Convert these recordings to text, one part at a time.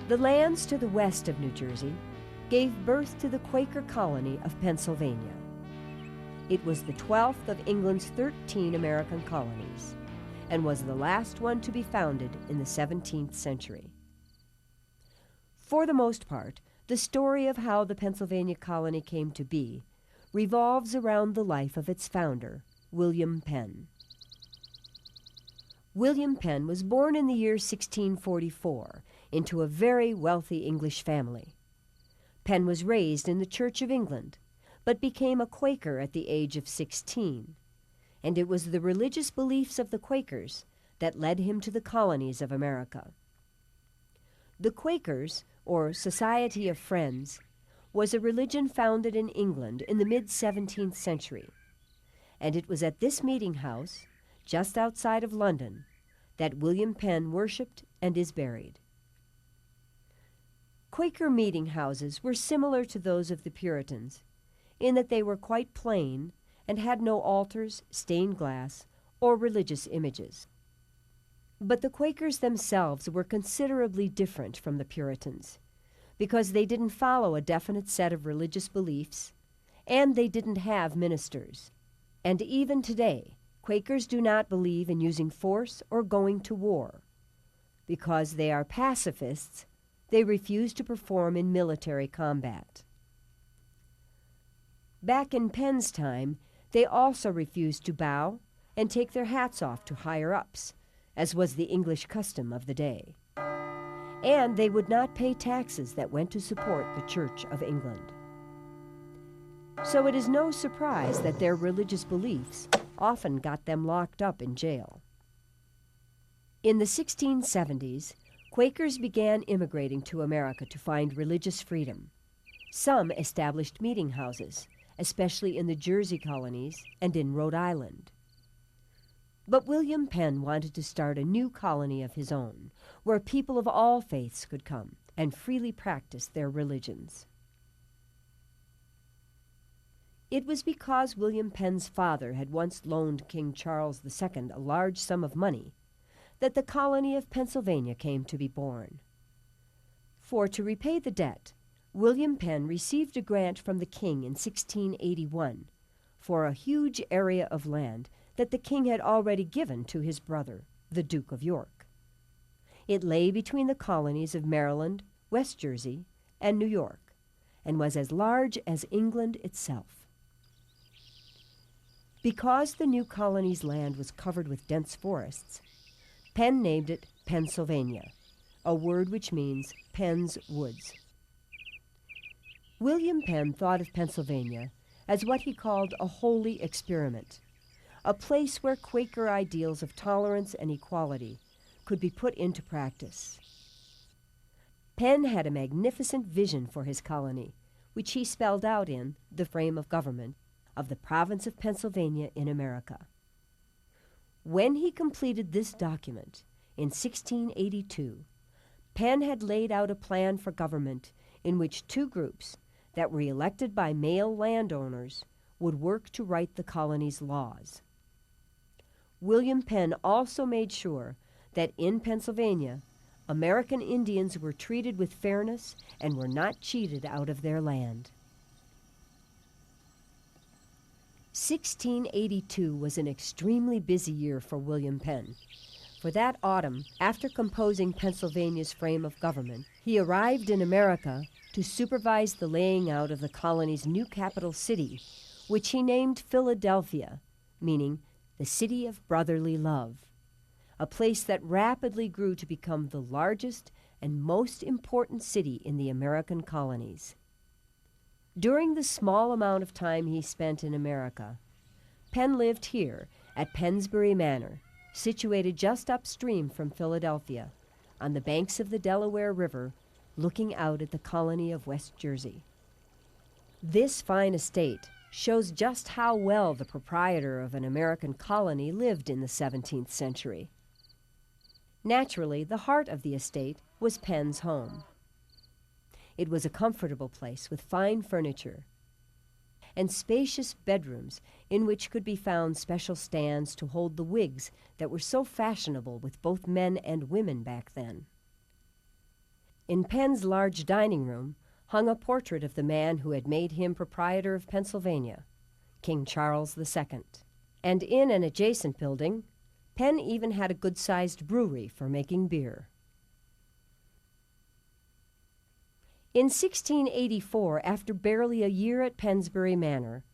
The lands to the west of New Jersey gave birth to the Quaker colony of Pennsylvania. It was the 12th of England's 13 American colonies and was the last one to be founded in the 17th century. For the most part, the story of how the Pennsylvania colony came to be revolves around the life of its founder, William Penn. William Penn was born in the year 1644 into a very wealthy English family. Penn was raised in the Church of England, but became a Quaker at the age of 16, and it was the religious beliefs of the Quakers that led him to the colonies of America. The Quakers, or Society of Friends, was a religion founded in England in the mid-17th century, and it was at this meeting house, just outside of London, that William Penn worshipped and is buried. Quaker meeting houses were similar to those of the Puritans, in that they were quite plain and had no altars, stained glass, or religious images. But the Quakers themselves were considerably different from the Puritans, because they didn't follow a definite set of religious beliefs, and they didn't have ministers. And even today, Quakers do not believe in using force or going to war. Because they are pacifists, they refuse to perform in military combat. Back in Penn's time, they also refused to bow and take their hats off to higher-ups, as was the English custom of the day. And they would not pay taxes that went to support the Church of England. So it is no surprise that their religious beliefs often got them locked up in jail. In the 1670s, Quakers began immigrating to America to find religious freedom. Some established meeting houses, especially in the Jersey colonies and in Rhode Island. But William Penn wanted to start a new colony of his own, where people of all faiths could come and freely practice their religions. It was because William Penn's father had once loaned King Charles II a large sum of money that the colony of Pennsylvania came to be born. For to repay the debt, William Penn received a grant from the king in 1681 for a huge area of land that the king had already given to his brother, the Duke of York. It lay between the colonies of Maryland, West Jersey, and New York, and was as large as England itself. Because the new colony's land was covered with dense forests, Penn named it Pennsylvania, a word which means Penn's Woods. William Penn thought of Pennsylvania as what he called a holy experiment, a place where Quaker ideals of tolerance and equality could be put into practice. Penn had a magnificent vision for his colony, which he spelled out in The Frame of Government of the Province of Pennsylvania in America. When he completed this document in 1682, Penn had laid out a plan for government in which two groups that were elected by male landowners would work to write the colony's laws. William Penn also made sure that in Pennsylvania, American Indians were treated with fairness and were not cheated out of their land. 1682 was an extremely busy year for William Penn. For that autumn, after composing Pennsylvania's frame of government, he arrived in America to supervise the laying out of the colony's new capital city, which he named Philadelphia, meaning the city of brotherly love, a place that rapidly grew to become the largest and most important city in the American colonies. During the small amount of time he spent in America, Penn lived here at Pennsbury Manor, situated just upstream from Philadelphia, on the banks of the Delaware River, looking out at the colony of West Jersey. This fine estate shows just how well the proprietor of an American colony lived in the 17th century. Naturally, the heart of the estate was Penn's home. It was a comfortable place with fine furniture and spacious bedrooms in which could be found special stands to hold the wigs that were so fashionable with both men and women back then. In Penn's large dining room hung a portrait of the man who had made him proprietor of Pennsylvania, King Charles II. And in an adjacent building, Penn even had a good-sized brewery for making beer. In 1684, after barely a year at Pennsbury Manor,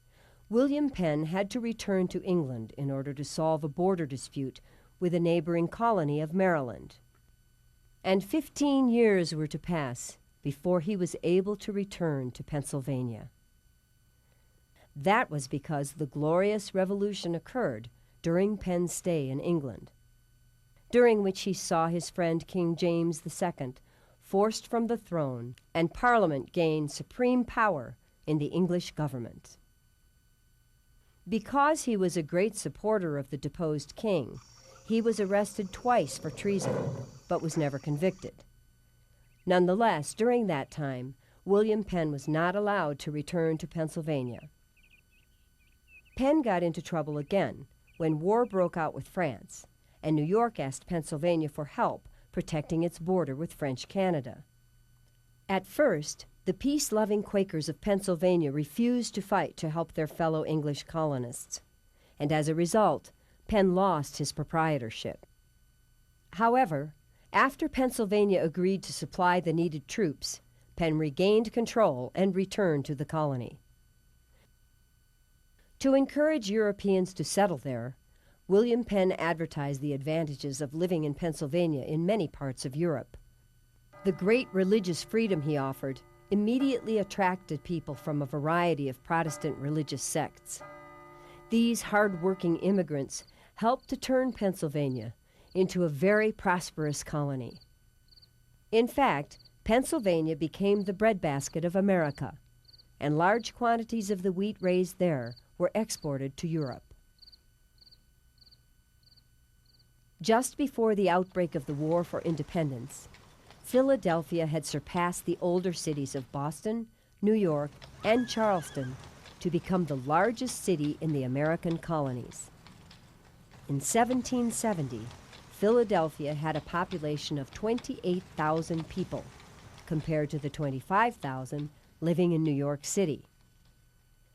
William Penn had to return to England in order to solve a border dispute with a neighboring colony of Maryland. And 15 years were to pass before he was able to return to Pennsylvania. That was because the Glorious Revolution occurred during Penn's stay in England, during which he saw his friend King James II forced from the throne and Parliament gain supreme power in the English government. Because he was a great supporter of the deposed king, he was arrested twice for treason, but was never convicted. Nonetheless, during that time, William Penn was not allowed to return to Pennsylvania. Penn got into trouble again when war broke out with France, and New York asked Pennsylvania for help protecting its border with French Canada. At first, the peace-loving Quakers of Pennsylvania refused to fight to help their fellow English colonists, and as a result, Penn lost his proprietorship. However, after Pennsylvania agreed to supply the needed troops, Penn regained control and returned to the colony. To encourage Europeans to settle there, William Penn advertised the advantages of living in Pennsylvania in many parts of Europe. The great religious freedom he offered immediately attracted people from a variety of Protestant religious sects. These hard-working immigrants helped to turn Pennsylvania into a very prosperous colony. In fact, Pennsylvania became the breadbasket of America, and large quantities of the wheat raised there were exported to Europe. Just before the outbreak of the War for Independence, Philadelphia had surpassed the older cities of Boston, New York, and Charleston to become the largest city in the American colonies. In 1770, Philadelphia had a population of 28,000 people, compared to the 25,000 living in New York City.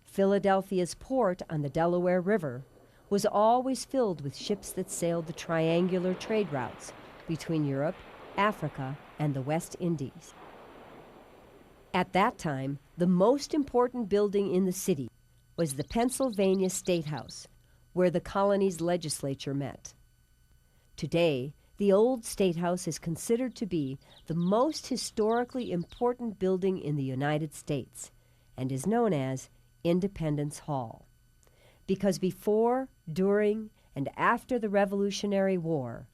Philadelphia's port on the Delaware River was always filled with ships that sailed the triangular trade routes between Europe, Africa, and the West Indies. At that time, the most important building in the city was the Pennsylvania State House, where the colony's legislature met. Today, the old State House is considered to be the most historically important building in the United States and is known as Independence Hall, because before, during, and after the Revolutionary War,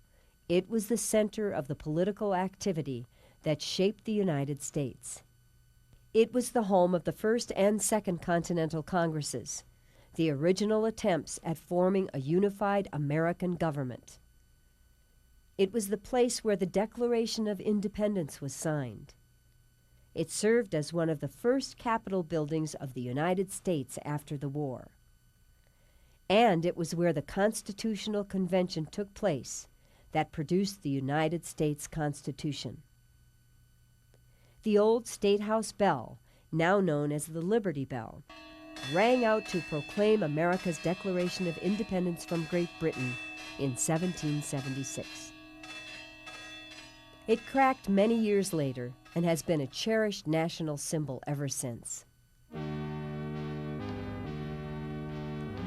it was the center of the political activity that shaped the United States. It was the home of the First and Second Continental Congresses, the original attempts at forming a unified American government. It was the place where the Declaration of Independence was signed. It served as one of the first Capitol buildings of the United States after the war. And it was where the Constitutional Convention took place that produced the United States Constitution. The old State House bell, now known as the Liberty Bell, rang out to proclaim America's Declaration of Independence from Great Britain in 1776. It cracked many years later and has been a cherished national symbol ever since.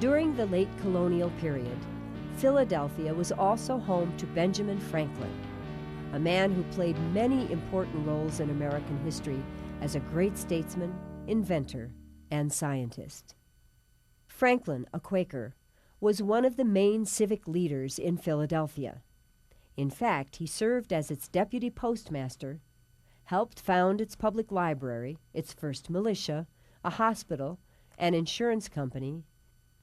During the late colonial period, Philadelphia was also home to Benjamin Franklin, a man who played many important roles in American history as a great statesman, inventor, and scientist. Franklin, a Quaker, was one of the main civic leaders in Philadelphia. In fact, he served as its deputy postmaster, helped found its public library, its first militia, a hospital, an insurance company,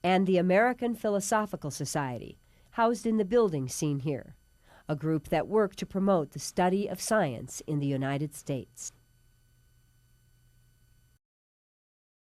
and the American Philosophical Society, housed in the building seen here, a group that worked to promote the study of science in the United States.